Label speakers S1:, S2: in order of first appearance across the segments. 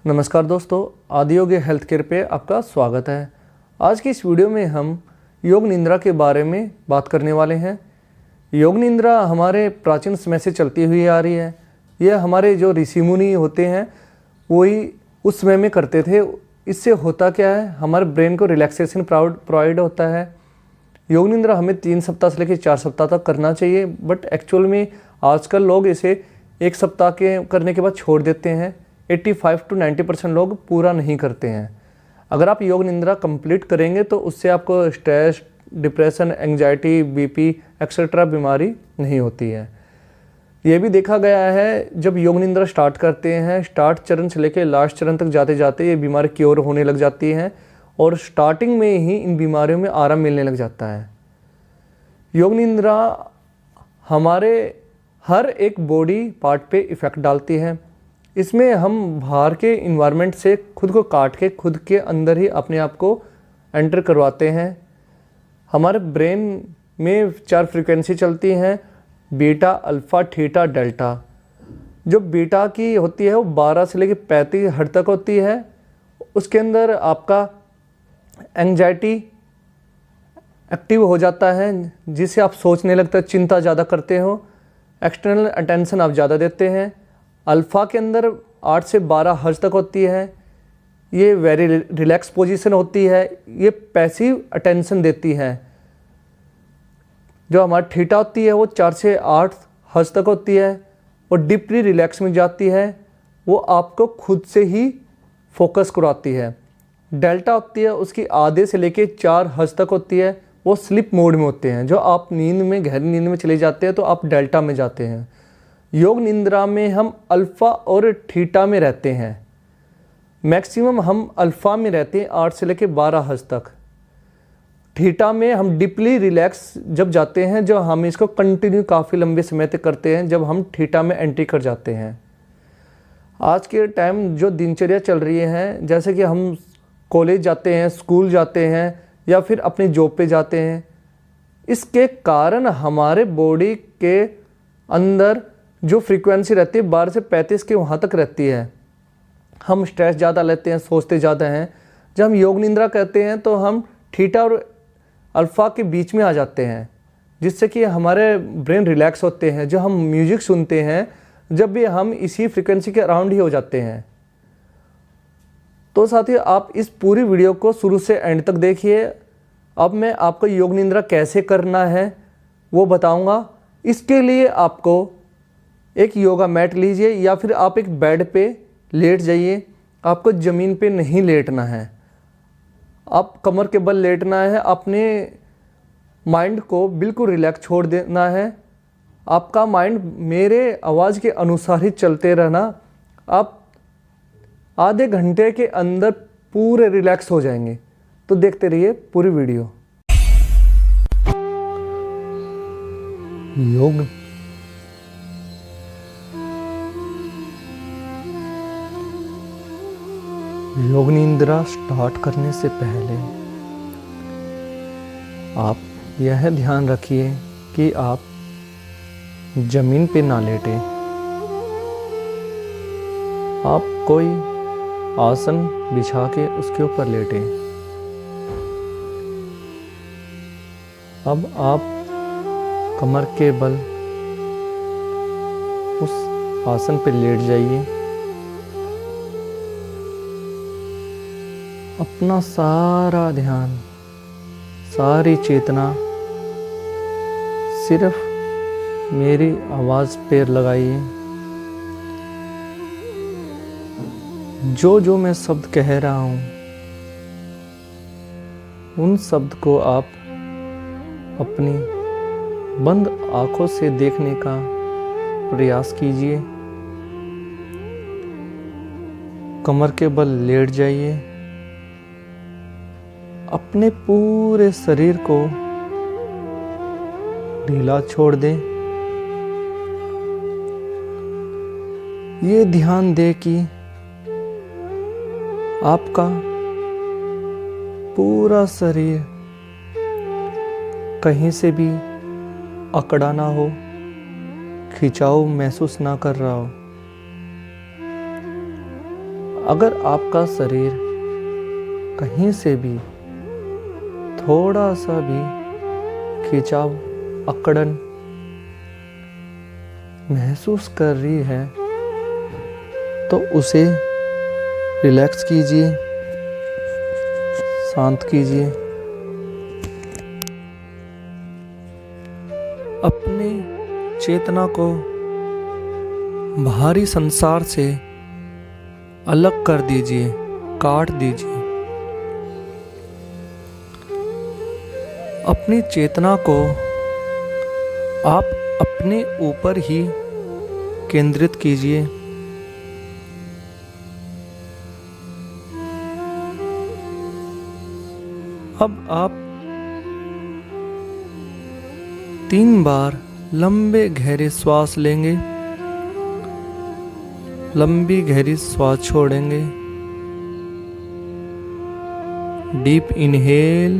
S1: नमस्कार दोस्तों, आदियोग health care पे आपका स्वागत है। आज की इस वीडियो में हम योग निंद्रा के बारे में बात करने वाले हैं। योग निंद्रा हमारे प्राचीन समय से चलती हुई आ रही है। यह हमारे जो ऋषि मुनि होते हैं वही उस समय में करते थे। इससे होता क्या है, हमारे ब्रेन को रिलैक्सेशन प्रोवाइड होता है। योग निंद्रा हमें 3 सप्ताह से लेकर 4 सप्ताह तक करना चाहिए, बट एक्चुअल में आजकल लोग इसे 1 सप्ताह के करने के बाद छोड़ देते हैं। 85 to 90% लोग पूरा नहीं करते हैं। अगर आप योग निंद्रा कंप्लीट करेंगे तो उससे आपको stress, depression, anxiety, BP etcetera बीमारी नहीं होती है। ये भी देखा गया है, जब योग निंद्रा स्टार्ट करते हैं, स्टार्ट चरण से लेकर लास्ट चरण तक जाते जाते ये बीमारी क्योर होने लग जाती है और स्टार्टिंग में ही इन बीमारियों में आराम मिलने लग जाता है। योग निंद्रा हमारे हर एक बॉडी पार्ट पे इफ़ेक्ट डालती है। इसमें हम बाहर के इन्वायरमेंट से खुद को काट के खुद के अंदर ही अपने आप को एंटर करवाते हैं। हमारे ब्रेन में 4 फ्रीक्वेंसी चलती हैं, बीटा, अल्फ़ा, थीटा, डेल्टा। जो बीटा की होती है वो 12 से लेकर 35 हर्ट्ज तक होती है। उसके अंदर आपका एंजाइटी एक्टिव हो जाता है, जिससे आप सोचने लगते हैं, चिंता ज़्यादा करते हो, एक्सटर्नल अटेंशन आप ज़्यादा देते हैं। अल्फ़ा के अंदर 8 से 12 हर्ट्ज तक होती है। ये वेरी रिलैक्स पोजीशन होती है, ये पैसिव अटेंशन देती है। जो हमारी थीटा होती है वो 4 से 8 हर्ट्ज तक होती है और डीपली रिलैक्स में जाती है। वो आपको खुद से ही फोकस करवाती है। डेल्टा होती है, उसकी आधे से लेके 4 हर्ट्ज तक होती है। वो स्लिप मोड में होते हैं। जो आप नींद में, गहरी नींद में चले जाते हैं तो आप डेल्टा में जाते हैं। योग निंद्रा में हम अल्फ़ा और थीटा में रहते हैं। मैक्सिमम हम अल्फ़ा में रहते हैं 8 से लेकर 12 हर्ट्ज तक। थीटा में हम डीपली रिलैक्स जब जाते हैं, जो हम इसको कंटिन्यू काफ़ी लंबे समय तक करते हैं, जब हम थीटा में एंट्री कर जाते हैं। आज के टाइम जो दिनचर्या चल रही है, जैसे कि हम कॉलेज जाते हैं, स्कूल जाते हैं या फिर अपनी जॉब पे जाते हैं, इसके कारण हमारे बॉडी के अंदर जो फ्रीक्वेंसी रहती है 12 से 35 के वहाँ तक रहती है। हम स्ट्रेस ज़्यादा लेते हैं, सोचते ज़्यादा हैं। जब हम योग निंद्रा करते हैं तो हम थीटा और अल्फ़ा के बीच में आ जाते हैं, जिससे कि हमारे ब्रेन रिलैक्स होते हैं। जो हम म्यूजिक सुनते हैं, जब भी हम इसी फ्रीक्वेंसी के अराउंड ही हो जाते हैं। तो साथियों, आप इस पूरी वीडियो को शुरू से एंड तक देखिए। अब मैं आपको योग निंद्रा कैसे करना है वो बताऊंगा। इसके लिए आपको एक योगा मैट लीजिए या फिर आप एक बेड पे लेट जाइए। आपको ज़मीन पे नहीं लेटना है, आप कमर के बल लेटना है। अपने माइंड को बिल्कुल रिलैक्स छोड़ देना है। आपका माइंड मेरे आवाज़ के अनुसार ही चलते रहना। आप आधे घंटे के अंदर पूरे रिलैक्स हो जाएंगे। तो देखते रहिए पूरी वीडियो। योग निंद्रा स्टार्ट करने से पहले आप यह ध्यान रखिए कि आप जमीन पे ना लेटे। आप कोई आसन बिछा के उसके ऊपर लेटे। अब आप कमर के बल उस आसन पे लेट जाइए। अपना सारा ध्यान, सारी चेतना सिर्फ मेरी आवाज़ पे लगाइए। जो जो मैं शब्द कह रहा हूँ, उन शब्द को आप अपनी बंद आंखों से देखने का प्रयास कीजिए। कमर के बल लेट जाइए। अपने पूरे शरीर को ढीला छोड़ दें। ये ध्यान दें कि आपका पूरा शरीर कहीं से भी अकड़ा ना हो, खिंचाव महसूस ना कर रहा हो। अगर आपका शरीर कहीं से भी थोड़ा सा भी खिंचाव, अकड़न महसूस कर रही है तो उसे रिलैक्स कीजिए, शांत कीजिए। अपनी चेतना को बाहरी संसार से अलग कर दीजिए, काट दीजिए। अपनी चेतना को आप अपने ऊपर ही केंद्रित कीजिए। अब आप 3 बार लंबे गहरे श्वास लेंगे, लंबी गहरी श्वास छोड़ेंगे। Deep inhale,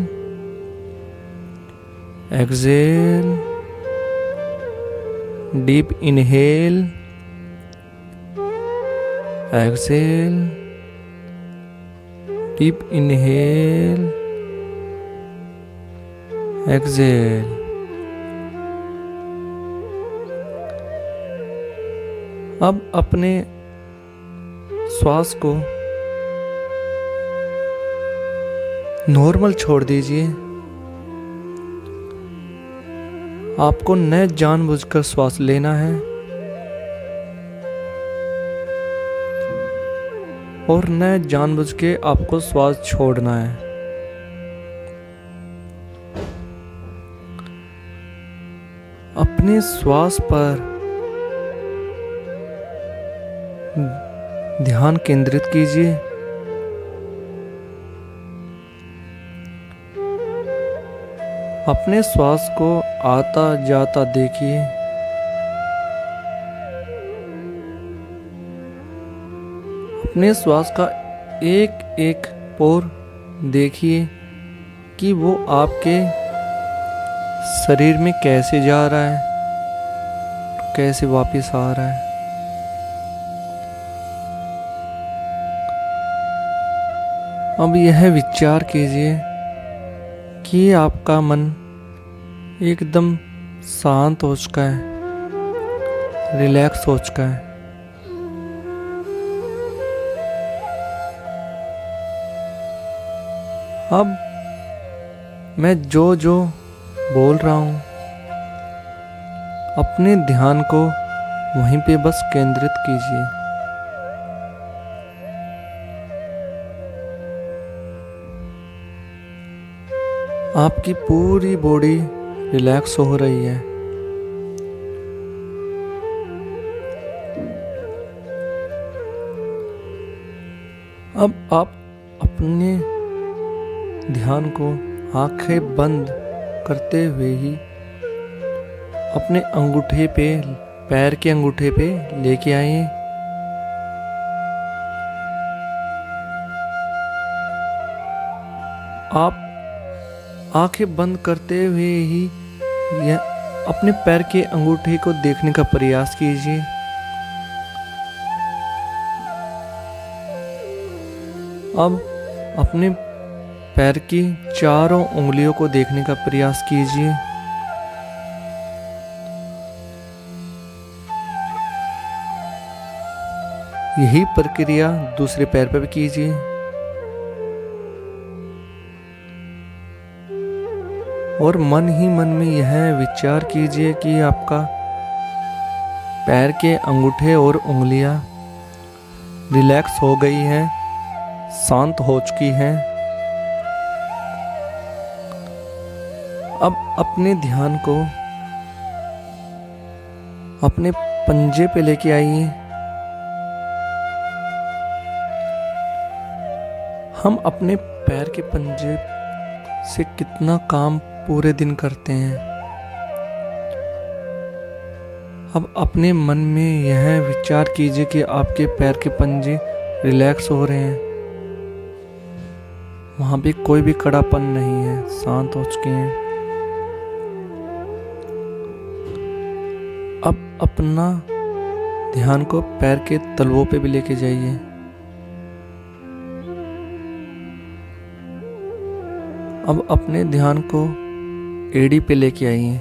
S1: exhale, deep inhale, exhale, deep inhale, exhale. अब अपने श्वास को नॉर्मल छोड़ दीजिए। आपको न जानबूझकर श्वास लेना है और न जानबूझ के आपको श्वास छोड़ना है। अपने श्वास पर ध्यान केंद्रित कीजिए। अपने श्वास को आता जाता देखिए। अपने श्वास का एक एक पोर देखिए कि वो आपके शरीर में कैसे जा रहा है, कैसे वापस आ रहा है। अब यह विचार कीजिए कि आपका मन एकदम शांत हो चुका है, रिलैक्स हो चुका है। अब मैं जो बोल रहा हूँ, अपने ध्यान को वहीं पे बस केंद्रित कीजिए। आपकी पूरी बॉडी रिलैक्स हो रही है। अब आप अपने ध्यान को आंखें बंद करते हुए ही अपने अंगूठे पे, पैर के अंगूठे पे लेके आइए। आप आंखें बंद करते हुए ही अपने पैर के अंगूठे को देखने का प्रयास कीजिए। अब अपने पैर की चारों उंगलियों को देखने का प्रयास कीजिए। यही प्रक्रिया दूसरे पैर पर भी कीजिए। और मन ही मन में यह विचार कीजिए कि आपका पैर के अंगूठे और उंगलियां रिलैक्स हो गई हैं, शांत हो चुकी हैं। अब अपने ध्यान को अपने पंजे पे लेके आइए। हम अपने पैर के पंजे से कितना काम पूरे दिन करते हैं। अब अपने मन में यह विचार कीजिए कि आपके पैर के पंजे रिलैक्स हो रहे हैं, वहां पे कोई भी कड़ापन नहीं है, शांत हो चुके हैं। अब अपना ध्यान को पैर के तलवों पे भी लेके जाइए। अब अपने ध्यान को एड़ी पे लेके आइए।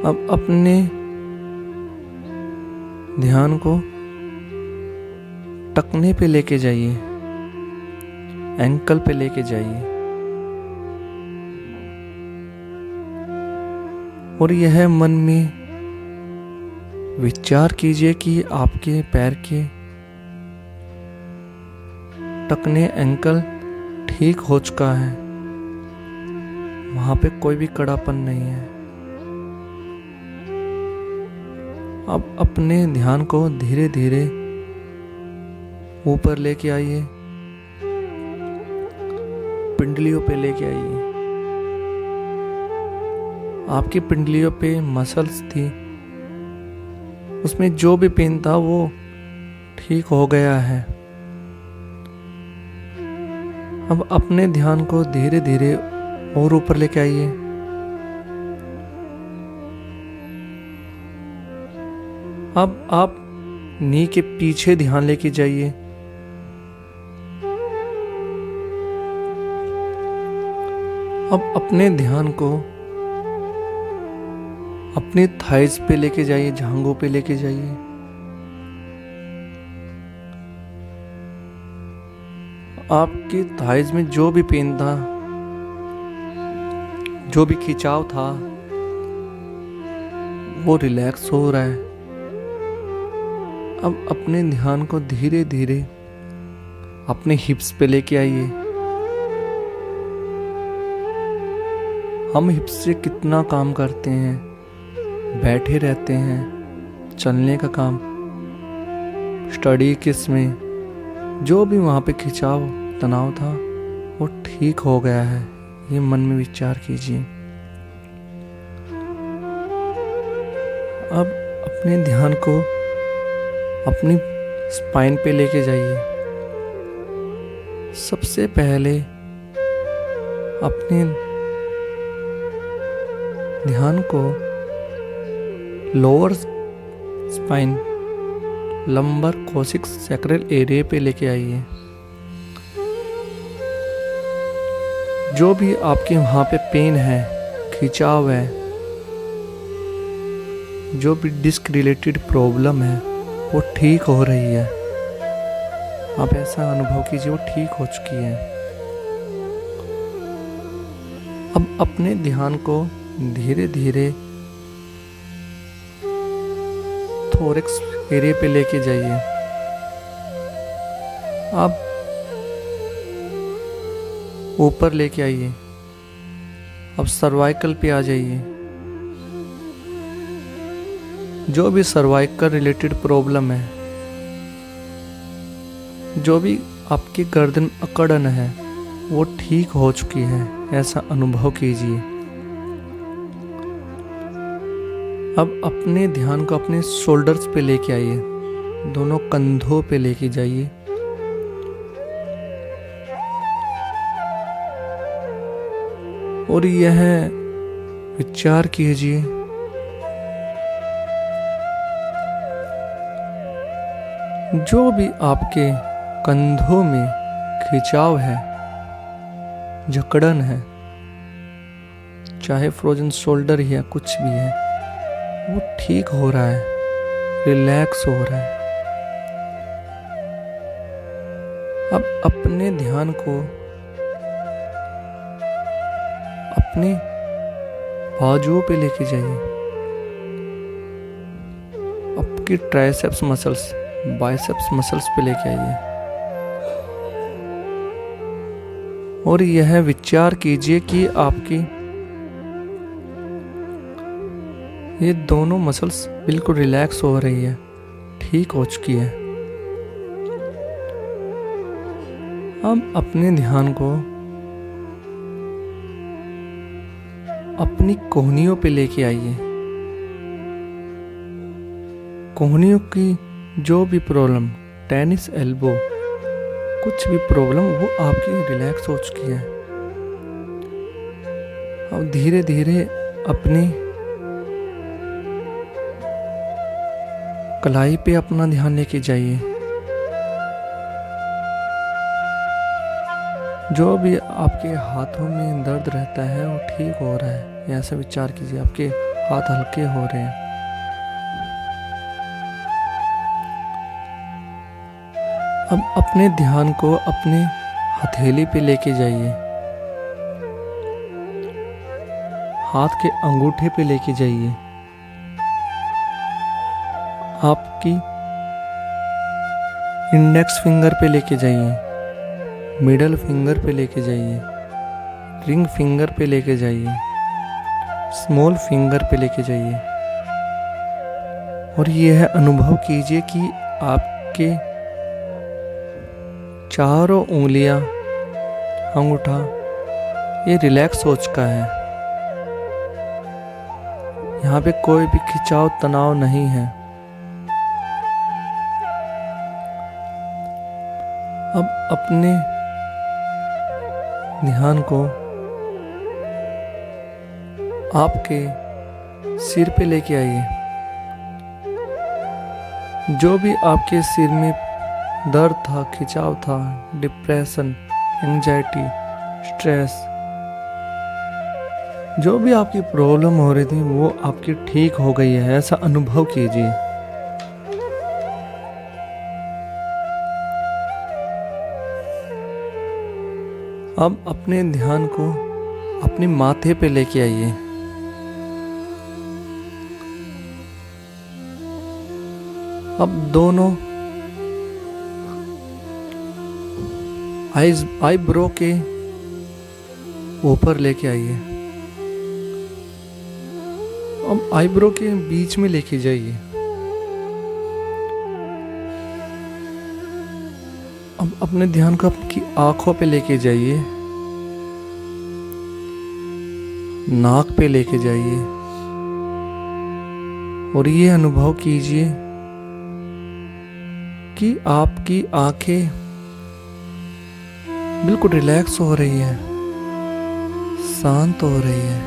S1: अब अपने ध्यान को टखने पे लेके जाइए, एंकल पे लेके जाइए और यह मन में विचार कीजिए कि आपके पैर के टखने, एंकल ठीक हो चुका है, वहां पे कोई भी कड़ापन नहीं है। अब अपने ध्यान को धीरे धीरे ऊपर लेके आइए, पिंडलियों पे लेके आइए। आपकी पिंडलियों पे मसल्स थी, उसमें जो भी पेन था वो ठीक हो गया है। अब अपने ध्यान को धीरे धीरे और ऊपर लेके आइए। अब आप नी के पीछे ध्यान लेके जाइए। अब अपने ध्यान को अपनी थाइज पे लेके जाइए, जांघों पे लेके जाइए। आपकी थाइज में जो भी पेन था, जो भी खिंचाव था, वो रिलैक्स हो रहा है। अब अपने ध्यान को धीरे धीरे अपने हिप्स पे लेके आइए। हम हिप्स से कितना काम करते हैं, बैठे रहते हैं, चलने का काम, स्टडी किस में, जो भी वहाँ पे खिंचाव तनाव था वो ठीक हो गया है, ये मन में विचार कीजिए। अब अपने ध्यान को अपनी स्पाइन पे लेके जाइए। सबसे पहले अपने ध्यान को लोअर स्पाइन, लंबर कोशिक सैक्रल एरिया पे लेके आइए। जो भी आपके वहां पे पेन है, खिंचाव है, जो भी डिस्क रिलेटेड प्रॉब्लम है वो ठीक हो रही है। आप ऐसा अनुभव कीजिए वो ठीक हो चुकी है। अब अपने ध्यान को धीरे धीरे थोरैक्स एरिया पे लेके जाइए। अब ऊपर लेके आइए। अब सर्वाइकल पे आ जाइए। जो भी सर्वाइकल रिलेटेड प्रॉब्लम है, जो भी आपकी गर्दन अकड़न है वो ठीक हो चुकी है, ऐसा अनुभव कीजिए। अब अपने ध्यान को अपने शोल्डर्स पे लेके आइए, दोनों कंधों पे लेके जाइए। और यह विचार कीजिए जो भी आपके कंधों में खिंचाव है, जकड़न है, चाहे फ्रोजन शोल्डर ही है, कुछ भी है, वो ठीक हो रहा है, रिलैक्स हो रहा है। अब अपने ध्यान को अपने बाजुओं पे लेके जाइए। आपकी ट्राइसेप्स मसल्स, बाइसेप्स मसल्स पे लेके आइए और यह विचार कीजिए कि आपकी ये दोनों मसल्स बिल्कुल रिलैक्स हो रही है, ठीक हो चुकी है। अब अपने ध्यान को अपनी कोहनियों पे लेके आइए। कोहनियों की जो भी प्रॉब्लम, टेनिस एल्बो, कुछ भी प्रॉब्लम, वो आपकी रिलैक्स हो चुकी है। अब धीरे धीरे अपनी कलाई पे अपना ध्यान लेके जाइए। जो भी आपके हाथों में दर्द रहता है वो ठीक हो रहा है, ऐसा विचार कीजिए। आपके हाथ हल्के हो रहे हैं। अब अपने ध्यान को अपने हथेली पे लेके जाइए, हाथ के अंगूठे पे लेके जाइए, आपकी इंडेक्स फिंगर पे लेके जाइए, मिडल फिंगर पे लेके जाइए, रिंग फिंगर पे लेके जाइए, स्मॉल फिंगर पे लेके जाइए और यह अनुभव कीजिए कि आपके चारों उंगलियां, अंगूठा ये रिलैक्स हो चुका है। यहाँ पे कोई भी खिंचाव तनाव नहीं है। अब अपने ध्यान को आपके सिर पे लेके आइए। जो भी आपके सिर में दर्द था, खिंचाव था, डिप्रेशन, एंजाइटी, स्ट्रेस, जो भी आपकी प्रॉब्लम हो रही थी वो आपकी ठीक हो गई है, ऐसा अनुभव कीजिए। अब अपने ध्यान को अपने माथे पे लेके आइए। अब दोनों आईब्रो के ऊपर लेके आइए। अब आईब्रो के बीच में लेके जाइए। अब अपने ध्यान को आपकी आंखों पे लेके जाइए, नाक पे लेके जाइए और ये अनुभव कीजिए कि आपकी आंखें बिल्कुल रिलैक्स हो रही है, शांत हो रही है।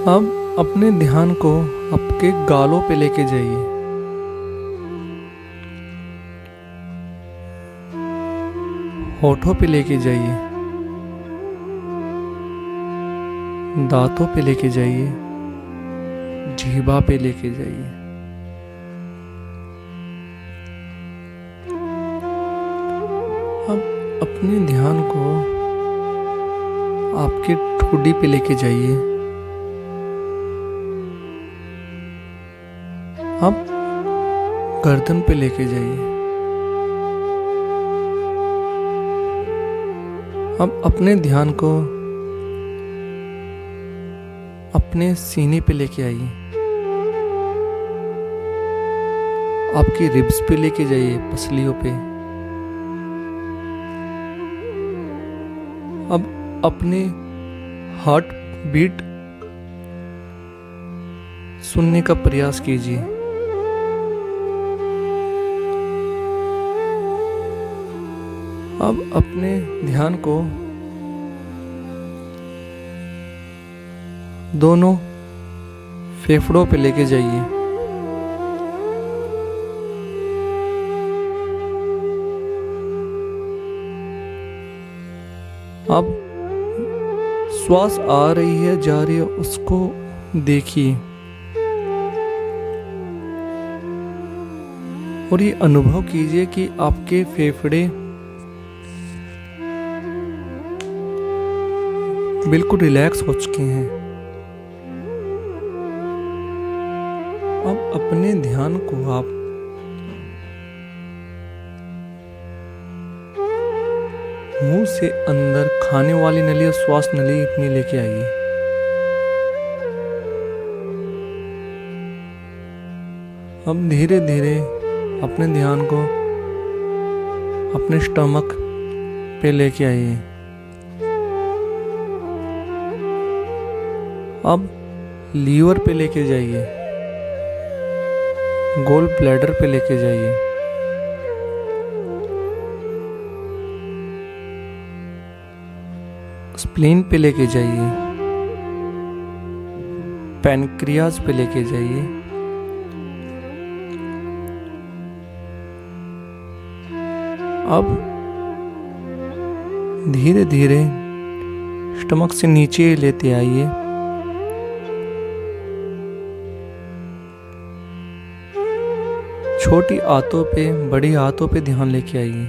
S1: अब अपने ध्यान को आपके गालों पे लेके जाइए। होठों पे लेके जाइए, दांतों पे लेके जाइए, जीभा पे लेके जाइए। अब अपने ध्यान को आपके ठोड़ी पे लेके जाइए। अब गर्दन पे लेके जाइए। अब अपने ध्यान को अपने सीने पे लेके आइए। आपकी रिब्स पे लेके जाइए, पसलियों पे। अब अपने हार्ट बीट सुनने का प्रयास कीजिए। अब अपने ध्यान को दोनों फेफड़ों पे लेके जाइए। अब श्वास आ रही है, जा रही है, उसको देखिए और ये अनुभव कीजिए कि आपके फेफड़े बिल्कुल रिलैक्स हो चुके हैं। अब अपने ध्यान को आप मुंह से अंदर खाने वाली नली और श्वास नली में लेके आइए। अब धीरे धीरे अपने ध्यान को अपने स्टमक पे लेके आइए। अब लीवर पे लेके जाइए, गोल ब्लैडर पे लेके जाइए, स्प्लीन पे लेके जाइए, पैनक्रियाज पे लेके जाइए, अब धीरे धीरे स्टमक से नीचे लेते आइए। छोटी आंतों पे, बड़ी आंतों पे ध्यान लेके आइए।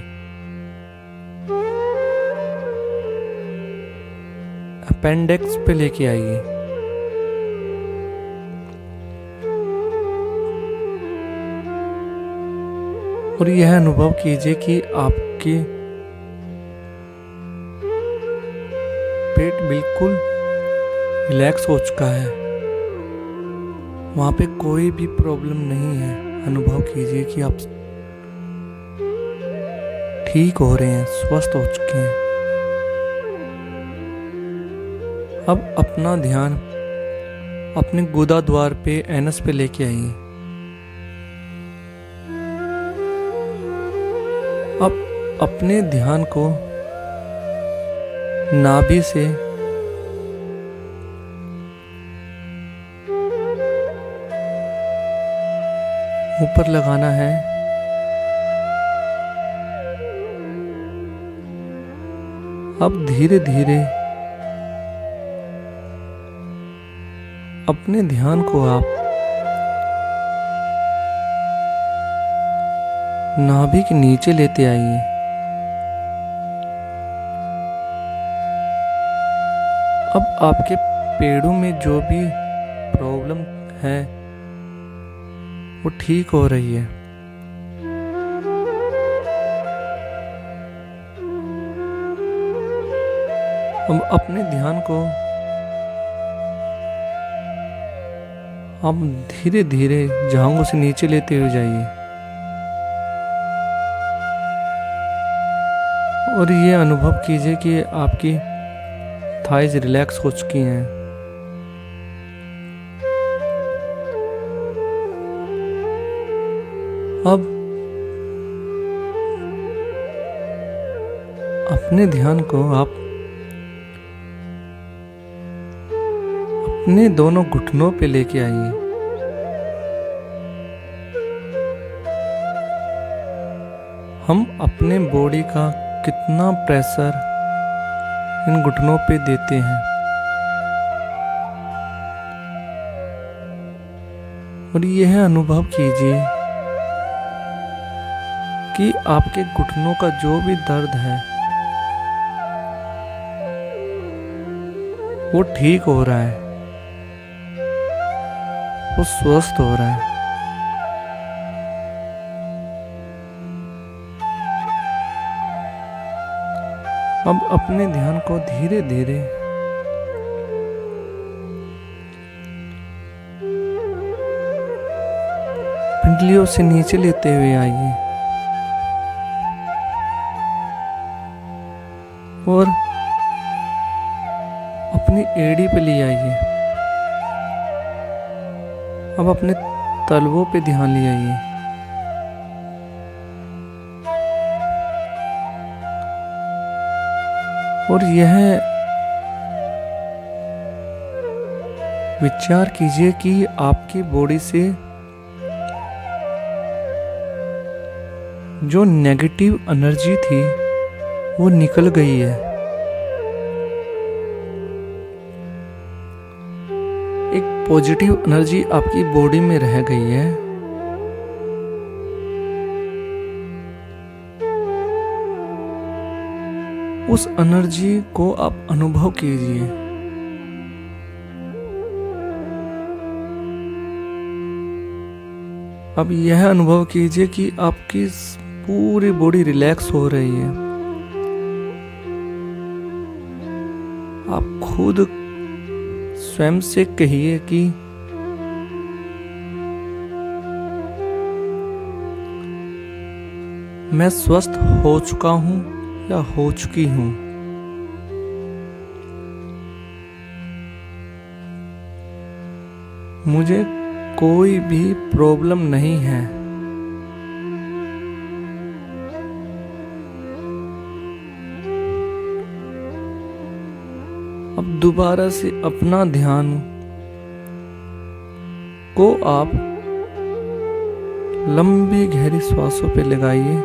S1: अपेंडिक्स पे लेके आइए। और यह अनुभव कीजिए कि आपके पेट बिल्कुल रिलैक्स हो चुका है, वहां पे कोई भी प्रॉब्लम नहीं है। अनुभव कीजिए कि आप ठीक हो रहे हैं, स्वस्थ हो चुके हैं। अब अपना ध्यान अपने गुदा द्वार पे, एनस पे लेके आइए। अब अपने ध्यान को नाभि से ऊपर लगाना है। अब धीरे धीरे अपने ध्यान को आप नाभि के नीचे लेते आइए। अब आपके पेड़ों में जो भी प्रॉब्लम है वो ठीक हो रही है। अब अपने ध्यान को आप धीरे धीरे जांघों से नीचे लेते हुए जाइए और ये अनुभव कीजिए कि आपकी थाइज रिलैक्स हो चुकी हैं। अब अपने ध्यान को आप अपने दोनों घुटनों पे लेके आइए। हम अपने बॉडी का कितना प्रेशर इन घुटनों पे देते हैं और यह अनुभव कीजिए कि आपके घुटनों का जो भी दर्द है वो ठीक हो रहा है, वो स्वस्थ हो रहा है। अब अपने ध्यान को धीरे धीरे पिंडलियों से नीचे लेते हुए आइए और अपनी एड़ी पे ले आइए। अब अपने तलवों पे ध्यान ले आइए। और यह विचार कीजिए कि आपकी बॉडी से जो नेगेटिव एनर्जी थी वो निकल गई है। एक पॉजिटिव एनर्जी आपकी बॉडी में रह गई है। उस एनर्जी को आप अनुभव कीजिए। अब यह अनुभव कीजिए कि आपकी पूरी बॉडी रिलैक्स हो रही है। आप खुद स्वयं से कहिए कि मैं स्वस्थ हो चुका हूं या हो चुकी हूं। मुझे कोई भी प्रॉब्लम नहीं है। अब दोबारा से अपना ध्यान को आप लंबी गहरी श्वासों पे लगाइए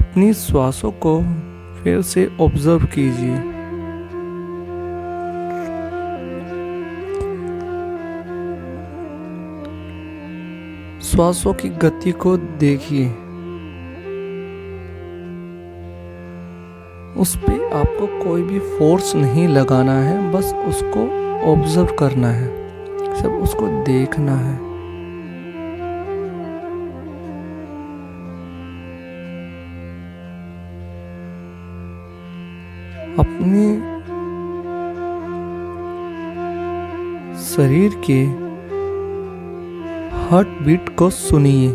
S1: अपनी श्वासों को फिर से ऑब्जर्व कीजिए। श्वासों की गति को देखिए। उस पे आपको कोई भी फोर्स नहीं लगाना है, बस उसको ऑब्जर्व करना है, सब उसको देखना है। अपने शरीर के हार्ट बीट को सुनिए।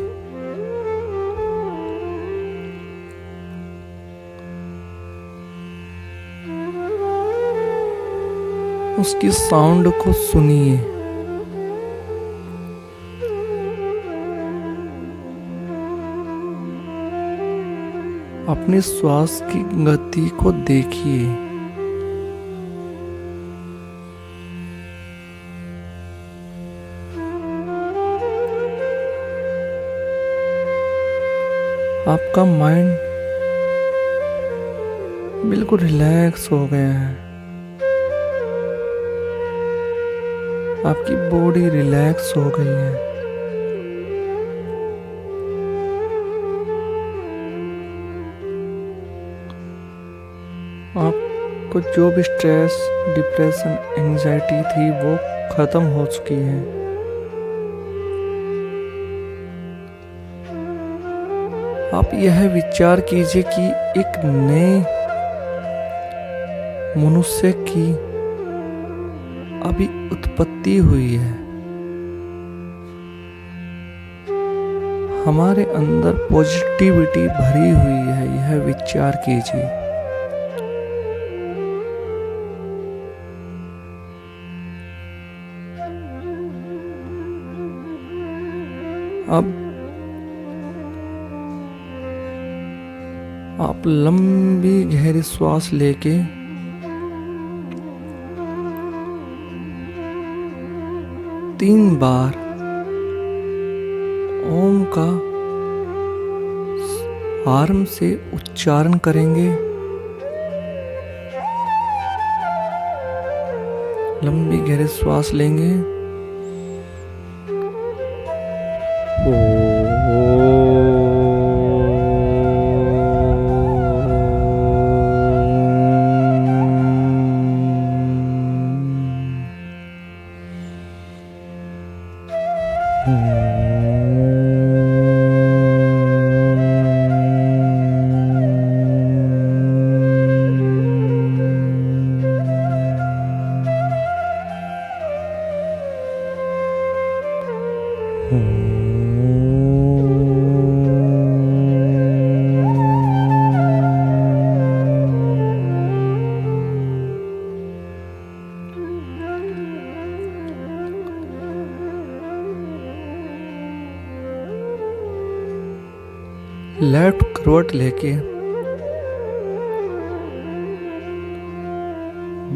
S1: उसकी साउंड को सुनिए। अपने श्वास की गति को देखिए। आपका माइंड बिल्कुल रिलैक्स हो गया है। आपकी बॉडी रिलैक्स हो गई है। आपको जो भी स्ट्रेस, डिप्रेशन, एंजाइटी थी वो खत्म हो चुकी है। आप यह विचार कीजिए कि एक नए मनुष्य की अभी उत्पत्ति हुई है। हमारे अंदर पॉजिटिविटी भरी हुई है, यह विचार कीजिए। अब आप लंबी गहरी श्वास लेके तीन बार ओम का आरंभ से उच्चारण करेंगे। लंबी गहरी श्वास लेंगे। लेफ्ट करवट लेके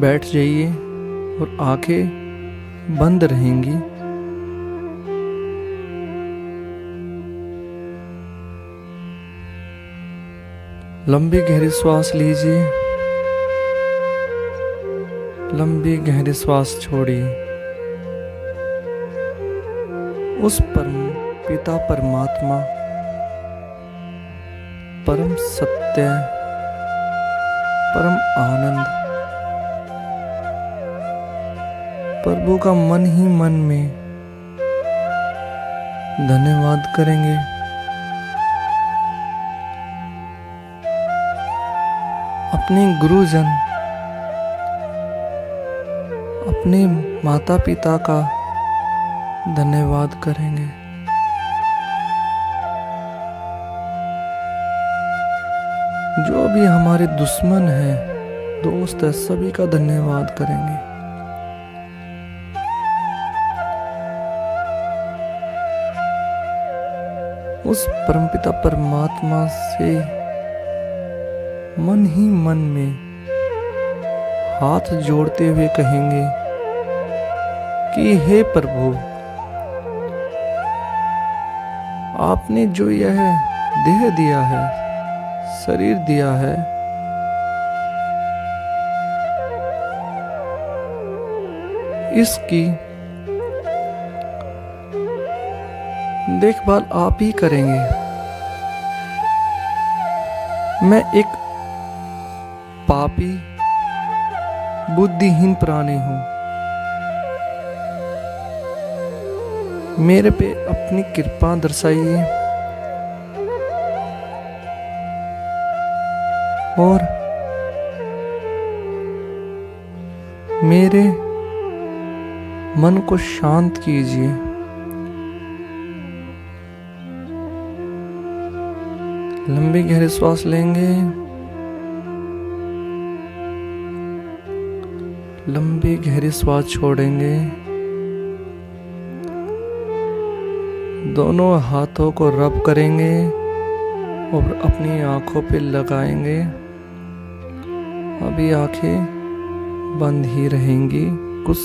S1: बैठ जाइए और आंखें बंद रहेंगी। लंबी गहरी श्वास लीजिए। लंबी गहरी श्वास छोड़िए। उस परम पिता परमात्मा, परम सत्य, परम आनंद प्रभु का मन ही मन में धन्यवाद करेंगे। अपने गुरुजन, अपने माता पिता का धन्यवाद करेंगे। जो भी हमारे दुश्मन हैं, दोस्त है, सभी का धन्यवाद करेंगे। उस परमपिता परमात्मा से मन ही मन में हाथ जोड़ते हुए कहेंगे कि हे प्रभु, आपने जो यह देह दिया है, शरीर दिया है, इसकी देखभाल आप ही करेंगे। मैं एक पापी बुद्धिहीन प्राणी हूं। मेरे पे अपनी कृपा दर्शाइए और मेरे मन को शांत कीजिए। लंबी गहरी श्वास लेंगे, लंबी गहरी श्वास छोड़ेंगे। दोनों हाथों को रब करेंगे और अपनी आंखों पे लगाएंगे। अभी आंखें बंद ही रहेंगी कुछ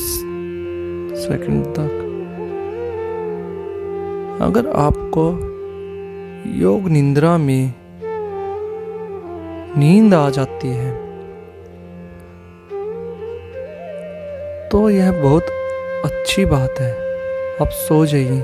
S1: सेकंड तक। अगर आपको योग निद्रा में नींद आ जाती है तो यह बहुत अच्छी बात है। आप सो जाइए।